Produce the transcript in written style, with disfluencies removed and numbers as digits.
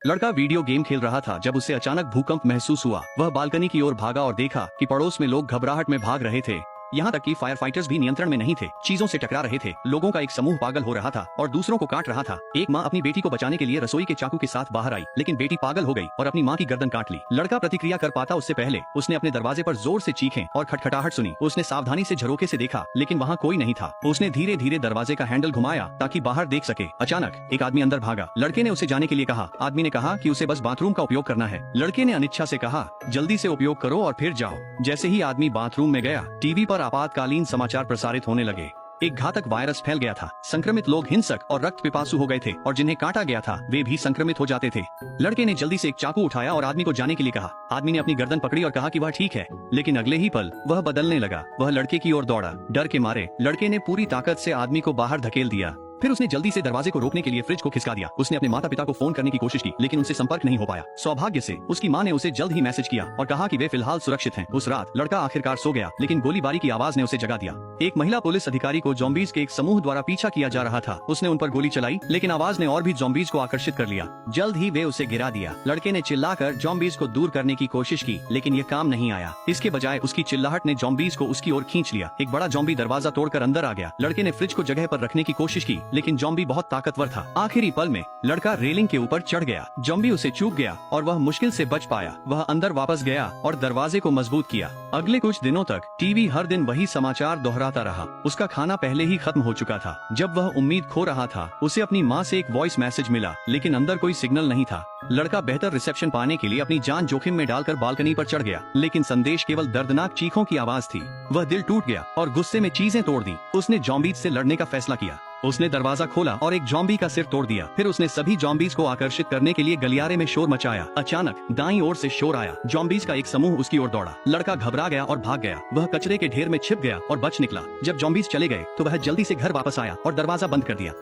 लड़का video game खेल रहा था जब उसे अचानक भूकंप महसूस हुआ। वह बालकनी की ओर भागा और देखा कि पड़ोस में लोग घबराहट में भाग रहे थे। यहाँ तक कि फायर फाइटर्स भी नियंत्रण में नहीं थे, चीजों से टकरा रहे थे। लोगों का एक समूह पागल हो रहा था और दूसरों को काट रहा था। एक माँ अपनी बेटी को बचाने के लिए रसोई के चाकू के साथ बाहर आई, लेकिन बेटी पागल हो गई और अपनी माँ की गर्दन काट ली। लड़का प्रतिक्रिया कर पाता उससे पहले उसने अपने दरवाजे पर जोर से चीखें और खटखटाहट सुनी। उसने सावधानी से झरोके से देखा, लेकिन वहाँ कोई नहीं था। उसने धीरे धीरे दरवाजे का हैंडल घुमाया ताकि बाहर देख सके। अचानक एक आदमी अंदर भागा। लड़के ने उसे जाने के लिए कहा। आदमी ने कहा कि उसे बस बाथरूम का उपयोग करना है। लड़के ने अनिच्छा से कहा, जल्दी से उपयोग करो और फिर जाओ। जैसे ही आदमी बाथरूम में गया, टीवी पर आपातकालीन समाचार प्रसारित होने लगे। एक घातक वायरस फैल गया था। संक्रमित लोग हिंसक और रक्त पिपासु हो गए थे और जिन्हें काटा गया था वे भी संक्रमित हो जाते थे। लड़के ने जल्दी से एक चाकू उठाया और आदमी को जाने के लिए कहा। आदमी ने अपनी गर्दन पकड़ी और कहा कि वह ठीक है, लेकिन अगले ही पल वह बदलने लगा। वह लड़के की ओर दौड़ा। डर के मारे लड़के ने पूरी ताकत से आदमी को बाहर धकेल दिया। फिर उसने जल्दी से दरवाजे को रोकने के लिए फ्रिज को खिसका दिया। उसने अपने माता पिता को फोन करने की कोशिश की, लेकिन उनसे संपर्क नहीं हो पाया। सौभाग्य से उसकी माँ ने उसे जल्द ही मैसेज किया और कहा कि वे फिलहाल सुरक्षित हैं। उस रात लड़का आखिरकार सो गया, लेकिन गोलीबारी की आवाज ने उसे जगा दिया। एक महिला पुलिस अधिकारी को ज़ॉम्बीज़ के एक समूह द्वारा पीछा किया जा रहा था। उसने उन पर गोली चलाई, लेकिन आवाज ने और भी ज़ॉम्बीज़ को आकर्षित कर लिया। जल्द ही वे उसे गिरा दिया। लड़के ने चिल्लाकर ज़ॉम्बीज़ को दूर करने की कोशिश की, लेकिन ये काम नहीं आया। इसके बजाय उसकी चिल्लाहट ने ज़ॉम्बीज़ को उसकी ओर खींच लिया। एक बड़ा ज़ॉम्बी दरवाजा तोड़कर अंदर आ गया। लड़के ने फ्रिज को जगह पर रखने की कोशिश की, लेकिन ज़ॉम्बी बहुत ताकतवर था। आखिरी पल में लड़का रेलिंग के ऊपर चढ़ गया। ज़ॉम्बी उसे चूक गया और वह मुश्किल से बच पाया। वह अंदर वापस गया और दरवाजे को मजबूत किया। अगले कुछ दिनों तक टीवी हर दिन वही समाचार दोहराता रहा। उसका खाना पहले ही खत्म हो चुका था। जब वह उम्मीद खो रहा था, उसे अपनी माँ से एक वॉइस मैसेज मिला, लेकिन अंदर कोई सिग्नल नहीं था। लड़का बेहतर रिसेप्शन पाने के लिए अपनी जान जोखिम में डालकर बालकनी पर चढ़ गया, लेकिन संदेश केवल दर्दनाक चीखों की आवाज थी। वह दिल टूट गया और गुस्से में चीजें तोड़ दी। उसने ज़ॉम्बीज़ से लड़ने का फैसला किया। उसने दरवाजा खोला और एक ज़ॉम्बी का सिर तोड़ दिया। फिर उसने सभी ज़ॉम्बीज़ को आकर्षित करने के लिए गलियारे में शोर मचाया। अचानक दाईं ओर से शोर आया। ज़ॉम्बीज़ का एक समूह उसकी ओर दौड़ा। लड़का घबरा गया और भाग गया। वह कचरे के ढेर में छिप गया और बच निकला। जब ज़ॉम्बीज़ चले गए तो वह जल्दी से घर वापस आया और दरवाजा बंद कर दिया।